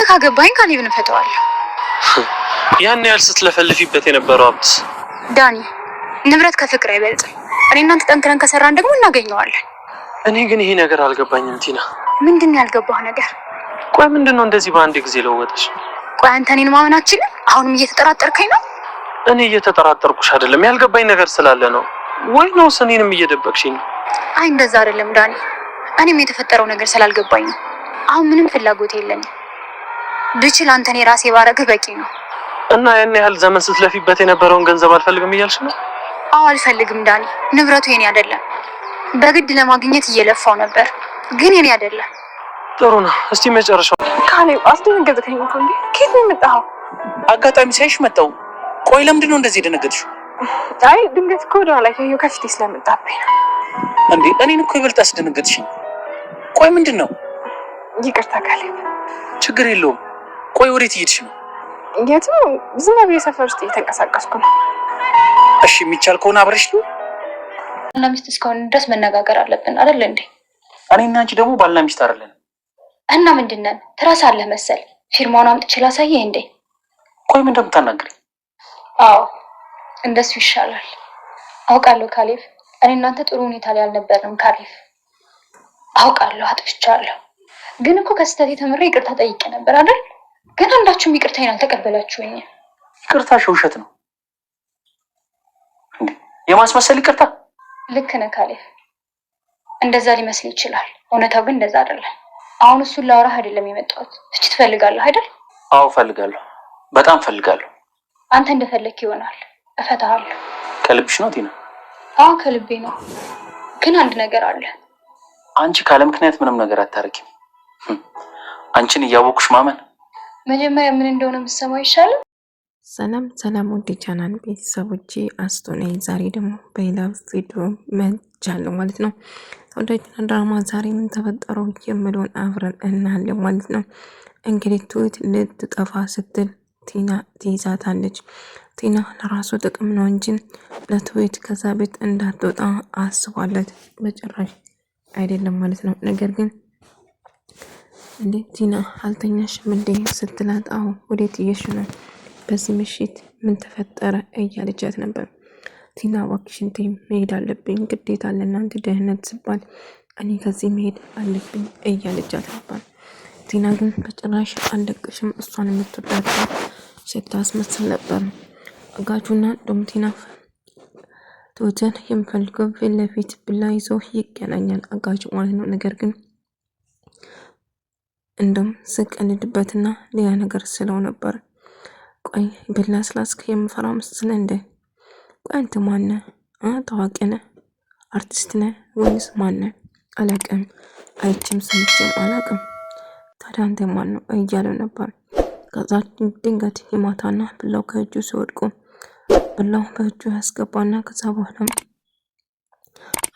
ካገባኝ ካሌብን እፈተዋለሁ። ያን ያህል ስትለፈልፊበት የነበረው ሀብትስ? ዳኒ ንብረት ከፍቅር አይበልጥም። እኔ እናንተ ጠንክረን ከሰራን ደግሞ እናገኘዋለን። እኔ ግን ይሄ ነገር አልገባኝም ቲና። ምንድን ነው ያልገባህ ነገር? ቆይ ምንድነው እንደዚህ በአንድ ጊዜ ለወጠሽ? ቆይ አንተ እኔን ማመን አትችልም? አሁንም እየተጠራጠርከኝ ነው? እኔ እየተጠራጠርኩሽ አይደለም፣ ያልገባኝ ነገር ስላለ ነው። ወይ ነው እኔንም እየደበቅሽኝ ነው? አይ እንደዛ አይደለም ዳኒ፣ እኔም የተፈጠረው ነገር ስላልገባኝ ነው። አሁን ምንም ፍላጎት የለኝም። ብችል አንተ እኔ ራሴ ባረግህ በቂ ነው። እና ያን ያህል ዘመን ስትለፊበት የነበረውን ገንዘብ አልፈልግም እያልሽ ነው? አዎ አልፈልግም ዳኒ፣ ንብረቱ የኔ አይደለም። በግድ ለማግኘት እየለፋው ነበር፣ ግን የኔ አይደለም። ጥሩ ነው። እስቲ መጨረሻው። ካሌብ አስደነገጥከኝ እኮ እንዴ! ከየት ነው የመጣኸው? አጋጣሚ ሳይሽ መጣው። ቆይ ለምንድን ነው እንደዚህ የደነገጥሽው? አይ ድንገት እኮ ወደ ኋላ ካየሁ ከፊቴ ስለመጣብኝ ነው። እንዴ እኔን እኮ ይበልጥ አስደነገጥሽኝ። ቆይ ምንድን ነው? ይቅርታ ካሌብ። ችግር የለውም። ቆይ ወዴት እየሄድሽ ነው? የትም ዝም ብዬ ሰፈር ውስጥ እየተንቀሳቀስኩ ነው። እሺ የሚቻል ከሆነ አብረሽ ነው። እና ሚስት እስካሁን ድረስ መነጋገር አለብን አይደል እንዴ? እኔና አንቺ ደግሞ ባልና ሚስት አይደለን። እና ምንድነን? ትረሳለህ መሰል። ፊርማውን አምጥቼ ላሳየህ እንዴ? ቆይ ምን እንደምታናግሪ? አዎ እንደሱ ይሻላል። አውቃለሁ ካሌብ፣ እኔ እናንተ ጥሩ ሁኔታ ላይ አልነበርንም። ካሌብ አውቃለሁ፣ አጥፍቻለሁ። ግን እኮ ከስተት ተምሬ ይቅርታ ጠይቄ ነበር አይደል? ግን አንዳችሁም ይቅርታዬን አልተቀበላችሁኝ። ይቅርታሽ ውሸት ነው እንዴ? የማስመሰል ይቅርታ? ልክ ነህ ካሌብ፣ እንደዛ ሊመስል ይችላል። እውነታው ግን እንደዛ አይደለም። አሁን እሱን ላወራህ አይደለም የመጣሁት። ፍቺ ትፈልጋለህ አይደል? አዎ ፈልጋለሁ፣ በጣም ፈልጋለሁ። አንተ እንደፈለክ ይሆናል፣ እፈታሃለሁ። ከልብሽ ነው ቲና? አዎ ከልቤ ነው። ግን አንድ ነገር አለ። አንቺ ካለ ምክንያት ምንም ነገር አታረጊም። አንቺን እያወኩሽ ማመን። መጀመሪያ ምን እንደሆነ የምትሰማው ይሻላል። ሰላም ሰላም፣ ውድ ቻናል ቤተሰቦቼ አስቶ ነኝ። ዛሬ ደግሞ በሌላ ቪዲዮ መጥቻለሁ ማለት ነው። ወዳጅና ድራማ ዛሬ ምን ተፈጠረው የምለውን አብረን እናያለን ማለት ነው። እንግዲህ ትሁት ልትጠፋ ስትል ቲና ትይዛታለች። ቲና ለራሱ ጥቅም ነው እንጂ ለትሁት ከዛ ቤት እንዳትወጣ አስባለት በጭራሽ አይደለም ማለት ነው። ነገር ግን እንዴ ቲና አልተኛሽም እንዴ ስትላት፣ አዎ ወዴት እየሽ ነው? በዚህ ምሽት ምን ተፈጠረ እያለቻት ነበር። ቲና እባክሽን ተይ፣ መሄድ አለብኝ፣ ግዴታ ለእናንተ ደህንነት ሲባል እኔ ከዚህ መሄድ አለብኝ እያለቻት ነበር። ቲና ግን በጭራሽ አልለቅሽም፣ እሷን የምትወዳት ስታስመስል ነበር። አጋቹና ዶም ቲና ትሁትን የምፈልገው ፊት ለፊት ብላ ይዞ ይገናኛል አጋቹ ማለት ነው። ነገር ግን እንደም ስቀልድበትና ሌላ ነገር ስለው ነበር። ቆይ ብላ ስላስክ የምፈራ መስል እንደ ቆይ አንተ ማነህ? ታዋቂ ነህ? አርቲስት ነህ ወይስ ማነህ? አላውቅም፣ አይቼም ሰምቼም አላውቅም። ታዲያ አንተ ማን ነው እያለው ነበር። ከዛ ድንገት ይማታና ብላው ከእጁ ሲወድቁ ብላው በእጁ ያስገባና ከዛ በኋላ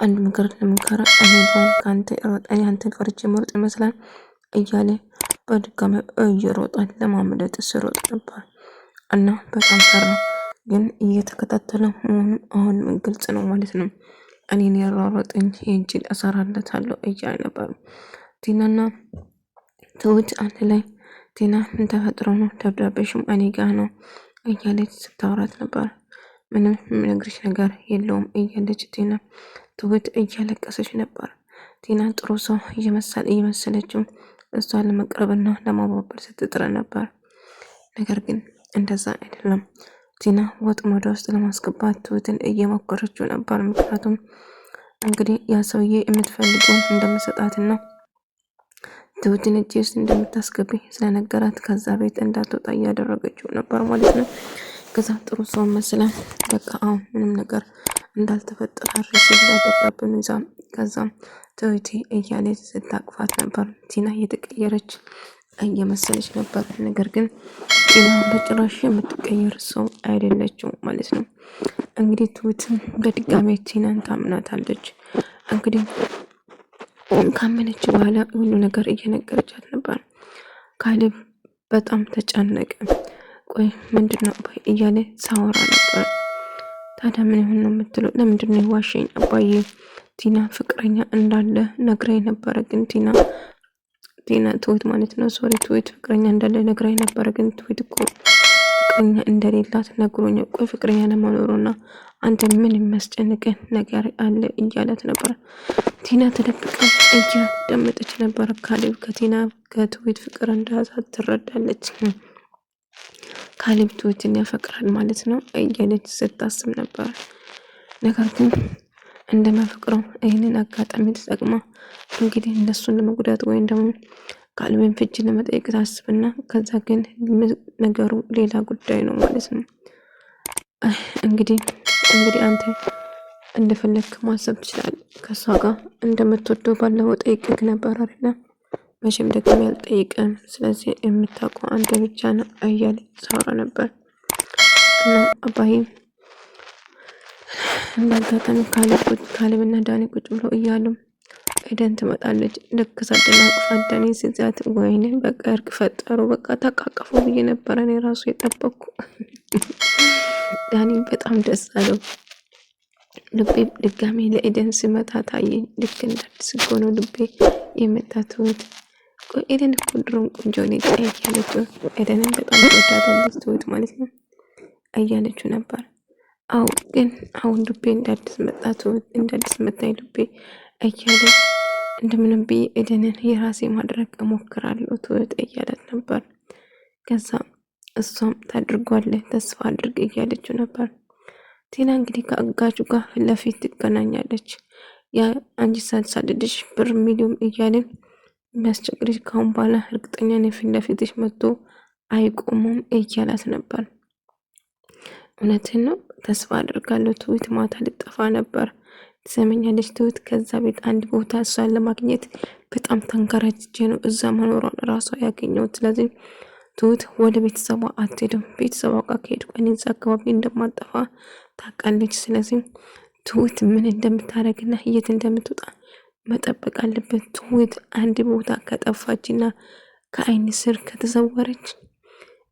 አንድ ምክር ለምከራ እኔ ባን ካንተ ሮጣኝ አንተ ፈርቼ መሮጥ ይመስላል እያለ በድጋሚ እየሮጠ ለማምለጥ ሲሮጥ ነበር እና በጣም ፈራ። ግን እየተከታተለ መሆኑን አሁን ግልጽ ነው ማለት ነው። እኔን ያሯሯጠኝ የእጅል እሰራለታለሁ እያለ ነበር። ቲናና ትሁት አንድ ላይ ቲና ምን ተፈጥሮ ነው? ደብዳቤሽም እኔ ጋ ነው እያለች ስታወራት ነበር። ምንም የምነግርሽ ነገር የለውም እያለች ቲና ትሁት እያለቀሰች ነበር። ቲና ጥሩ ሰው እየመሰለችው እሷን ለመቅረብና ለማባበር ስትጥረ ነበር። ነገር ግን እንደዛ አይደለም። ቲና ወጥመድ ውስጥ ለማስገባት ትሁትን እየሞከረችው ነበር። ምክንያቱም እንግዲህ ያ ሰውዬ የምትፈልገውን እንደምሰጣትና ትሁትን እጅ ውስጥ እንደምታስገቢ ስለነገራት ከዛ ቤት እንዳትወጣ እያደረገችው ነበር ማለት ነው። ከዛ ጥሩ ሰው መስላ በቃ አሁን ምንም ነገር እንዳልተፈጠረ አርሲ ደብዳቤውን ይዛ ከዛም ትሁቴ እያለች ስታቅፋት ነበር። ቲና እየተቀየረች እየመሰለች ነበር። ነገር ግን ቲና በጭራሽ የምትቀየር ሰው አይደለችው ማለት ነው። እንግዲህ ትሁትም በድጋሚ ቲናን ታምናታለች። እንግዲህ ካመነች በኋላ ሁሉ ነገር እየነገረቻት ነበር። ካሌብ በጣም ተጨነቀ። ቆይ ምንድነው አባይ እያለ ሳወራ ነበር። ታዲያ ምን ይሆን ነው የምትለው? ለምንድነው የዋሸኝ አባዬ? ቲና ፍቅረኛ እንዳለ ነግራኝ ነበረ፣ ግን ቲና ቲና ትሁት ማለት ነው ሶሪ ትሁት ፍቅረኛ እንዳለ ነግራኝ ነበር ግን ትሁት እኮ ፍቅረኛ እንደሌላት ነግሮኝ ቆይ ፍቅረኛ ለማኖሩና አንተ ምን የሚያስጨንቀን ነገር አለ እያለት ነበር። ቲና ተደብቃ እያዳመጠች ነበር። ካሌብ ከቲና ከትሁት ፍቅር እንዳያዛት ትረዳለች። ካሌብ ትሁትን ያፈቅራል ማለት ነው እያለች ስታስብ ነበር። ነገር ግን እንደማፈቅረው ይህንን አጋጣሚ ተጠቅማ እንግዲህ እነሱን ለመጉዳት ወይም ደግሞ ካሌብን ፍቺ ለመጠየቅ ታስብና ከዛ ግን ነገሩ ሌላ ጉዳይ ነው ማለት ነው። እንግዲህ አንተ እንደፈለግክ ማሰብ ትችላለህ። ከሷ ጋር እንደምትወደው ባለፈው ጠይቅክ ነበር አይደል? መቼም ደግሞ ያልጠይቅም። ስለዚህ የምታውቀው አንተ ብቻ ነው እያለ ሳወራ ነበር እና አባዬ እንዳጋጣሚ ካሌብና ዳኒ ቁጭ ብሎ እያሉ ኤደን ትመጣለች። ልክ ሳደናቅፋ ዳኒ ሲዛት ወይኔ በቃ እርቅ ፈጠሩ በቃ ተቃቀፉ ብዬ ነበረ እኔ ራሱ የጠበቅኩ። ዳኒ በጣም ደስ አለው። ልቤ ድጋሜ ለኤደን ሲመታ ታየኝ። ልክ እንዳዲስ እኮ ነው ልቤ የመታትሁት። ኤደን እኮ ድሮም ቆንጆ ነች እያለችው ኤደንን በጣም ተወዳታለች ትሁት ማለት ነው እያለችው ነበር። አው ግን አሁን ልቤ እንዳዲስ መጣ ትሁት እንዳዲስ መታኝ ልቤ እያለ እንደምንም ብዬ ኤደንን የራሴ ማድረግ እሞክራለሁ ትሁት እያለት ነበር። ከዛ እሷም ታድርጓለህ ተስፋ አድርግ እያለችው ነበር። ቲና እንግዲህ ከአጋቹ ጋር ፊት ለፊት ትገናኛለች። ያ አንቺ ሳልሳደድሽ ብር ሚሊዮን እያለ የሚያስቸግርሽ ካሁን በኋላ እርግጠኛ ነኝ ፊት ለፊትሽ መጥቶ አይቆሙም እያላት ነበር። እውነትን ነው ተስፋ አድርጋለሁ ትሁት ማታ ልጠፋ ነበር ትሰመኛለች ትሁት ከዛ ቤት አንድ ቦታ እሷን ለማግኘት በጣም ተንከራትቼ ነው እዛ መኖሯን ራሷ ያገኘሁት። ስለዚህ ትሁት ወደ ቤተሰቧ አትሄድም። ቤተሰቧ ጋር ከሄድኩ እኔ እዛ አካባቢ እንደማጠፋ ታውቃለች። ስለዚህ ትሁት ምን እንደምታደርግና የት እንደምትወጣ መጠበቅ አለበት። ትሁት አንድ ቦታ ከጠፋችና ከአይን ስር ከተሰወረች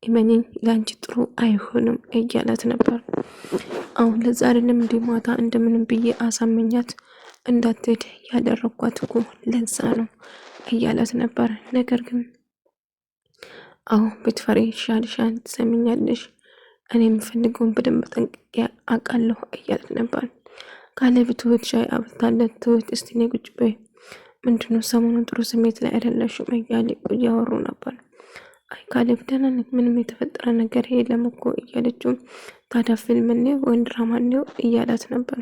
እመኚኝ ለአንቺ ጥሩ አይሆንም እያላት ነበር። አሁን ለዛ አይደለም እንደ ማታ እንደምንም ብዬ አሳመኛት እንዳትሄድ ያደረኳት እኮ ለዛ ነው እያላት ነበር። ነገር ግን አሁን ብትፈሪ ይሻልሻል ትሰሚኛለሽ እኔ የምፈልገውን በደንብ ጠንቅቄ አውቃለሁ እያለት ነበር። ካሌብ ትሁት ሻይ አብርታለት ትሁት እስቲ ነይ ቁጭ በይ ምንድነው ሰሞኑን ጥሩ ስሜት ላይ አይደለሽም እያለ እያወሩ ነበር። አይ ካሌብ ደህና ነኝ ምንም የተፈጠረ ነገር የለም እኮ እያለችው ታዲያ ፊልም ነው ወይም ድራማ ነው እያላት ነበር።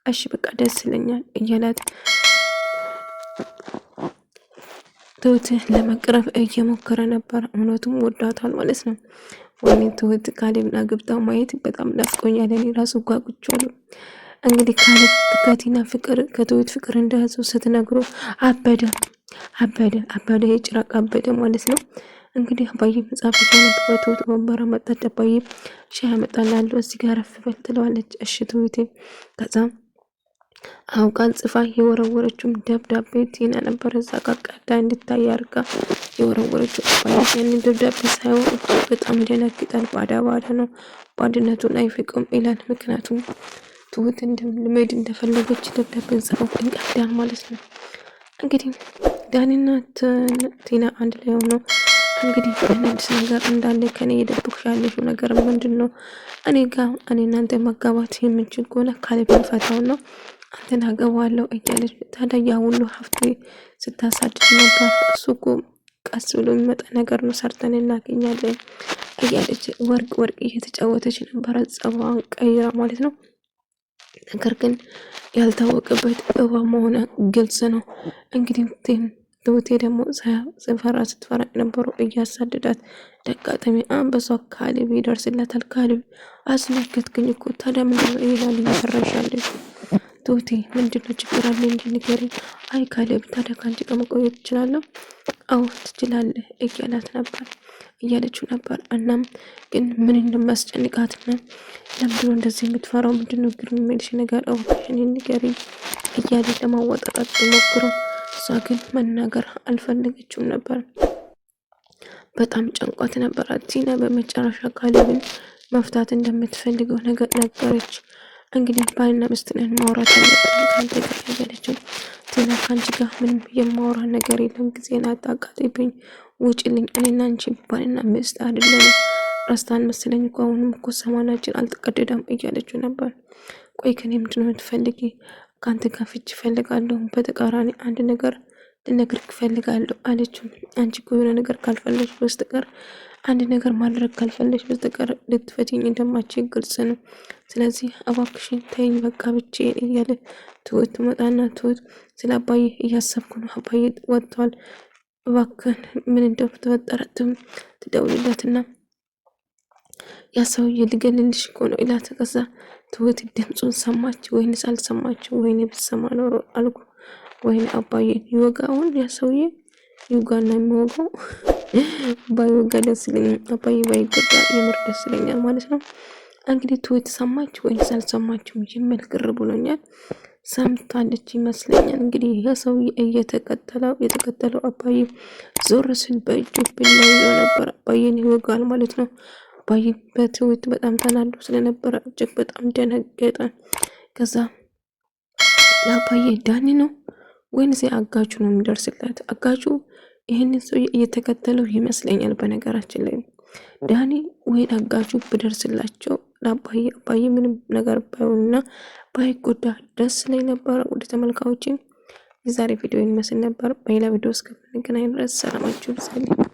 እሺ በቃ ደስ ይለኛል እያላት ትሁት ለመቅረብ እየሞከረ ነበር። እውነቱም ወዳታል ማለት ነው። ወይኔ ትሁት ካሌብን አግብታ ማየት በጣም ናፍቆኛል እኔ ራሱ ጓጉቻለሁ። እንግዲህ ካሌብ ከቲና ፍቅር ከትሁት ፍቅር እንደያዘው ስትነግሮ አበደ የጭራቅ አበደ ማለት ነው። እንግዲህ አባዬ መጽሐፍ የተነበበ ትሁት ወንበራ መጣች። አባዬ ሻይ ያመጣላለሁ እዚህ ጋር ረፍ በል ትለዋለች። እሺ ትሁቴ ከዛ አውቃል ጽፋ የወረወረችውም ደብዳቤ ቲና ነበር እዛ ጋር ቀዳ እንድታይ አድርጋ የወረወረችው። አባዬ ያንን ደብዳቤ ሳይሆን በጣም ይደነግጣል። ባዳ ነው ባድነቱን አይፍቅም ይላል። ምክንያቱም ትሁት እንደምልመድ እንደፈለገች ደብዳቤን ጽፎ እንቀዳል ማለት ነው። እንግዲህ ዳኒና ቲና አንድ ላይ ሆኖ እንግዲህ አዲስ ነገር እንዳለ ከኔ የደብኩሽ ያለሽው ነገር ምንድን ነው? እኔ እናንተ መጋባት የምንችል ከሆነ ካሌብን ፈታው ነው አንተን አገባዋለሁ እያለች ታዲያ ያ ሁሉ ሀብቴ ስታሳድድ ነበር። እሱ እኮ ቀስ ብሎ የሚመጣ ነገር ነው ሰርተን እናገኛለን እያለች ወርቅ እየተጫወተች ነበረ ጸባዋን ቀይራ ማለት ነው። ነገር ግን ያልታወቀበት እባ መሆነ ግልጽ ነው። እንግዲህ ትሁቴ ደግሞ ስትፈራ ነበሩ እያሳደዳት ደጋጠሚ አንበሷ ካሌብ ይደርስላታል። ካሌብ አስነገጥክኝ እኮ ታዲያ ምንድነው ይላል እየሰራሻለች ትሁቴ ምንድነው ችግር አለ እንጂ ንገሪኝ። አይ ካሌብ ታዲያ ከአንቺ ጋር መቆየት ትችላለሁ? አዎ ትችላለህ እያለችው ነበር። እናም ግን ምን እንደማስጨንቃትና ለምንድነው እንደዚህ የምትፈራው ምንድነው ግር የሚልሽ ነገር እባክሽን ንገሪኝ እያለ ለማወጣጣት ሞክረው እሷ ግን መናገር አልፈለገችውም ነበር። በጣም ጨንቋት ነበር። ቲና በመጨረሻ ካሌብን መፍታት እንደምትፈልገው ነገር ነገረች። እንግዲህ ባልና ሚስት ነን ማውራት አለብን ካንተ ጋር እያለችው ቲና ከአንቺ ጋር ምንም የማወራ ነገር የለም። ጊዜን አታቃጥይብኝ፣ ውጭልኝ። እኔና አንቺ ባልና ሚስት አይደለም። ረስታን መሰለኝ እኮ አሁንም እኮ ሰማናችን አልተቀደደም እያለችው ነበር። ቆይ ከኔ ምንድነው የምትፈልጊ? ከአንተ ጋር ፍቺ እፈልጋለሁ። በተቃራኒ አንድ ነገር ልነግርህ እፈልጋለሁ አለችው። አንቺ እኮ የሆነ ነገር ካልፈለግሽ በስተቀር አንድ ነገር ማድረግ ካልፈለግሽ በስተቀር ልትፈቲኝ እንደማትችይ ግልጽ ነው። ስለዚህ እባክሽን ተይኝ በቃ ብቻዬን እያለ ትሁት ትመጣና ትሁት ስለ አባዬ እያሰብኩ ነው፣ አባዬ ወጥቷል፣ እባክህን ምን እንደተፈጠረ ትደውልለትና ያ ሰውዬ ልገልልሽ እኮ ነው ይላት። ከዛ ትሁት ድምፁን ሰማች ወይንስ አልሰማችው? ወይኔ ብትሰማ ኖሮ አልኩ፣ ወይኔ አባዬን ይወጋውን ያ ሰውዬ ይውጋና የሚወጋው ባይወጋ ደስ ይለኛል፣ አባዬ ባይጎዳ የምር ደስ ይለኛል ማለት ነው። እንግዲህ ትሁት ሰማች ወይንስ አልሰማችም የሚል ግር ብሎኛል። ሰምታለች ይመስለኛል። እንግዲህ ይህ ሰውዬ የተከተለው አባዬ ዞር ሲል በእጁ ቢላ ይዞ ነበር፣ አባዬን ይወጋል ማለት ነው። አባዬ በትሁት በጣም ተናዶ ስለነበረ እጅግ በጣም ደነገጠ። ከዛ ለአባዬ ዳኒ ነው ወይንስ አጋቹ ነው የሚደርስለት? አጋቹ ይህንን ሰው እየተከተለው ይመስለኛል። በነገራችን ላይ ዳኒ ወይ አጋቹ ብደርስላቸው ለአባዬ ምንም ነገር ባይሆንና ባይጎዳ ደስ ላይ ነበረ። ወደ ተመልካዮችን የዛሬ ቪዲዮ ይመስል ነበር። በሌላ ቪዲዮ እስከምንገናኝ ድረስ ሰላማችሁ ይብዛልኝ።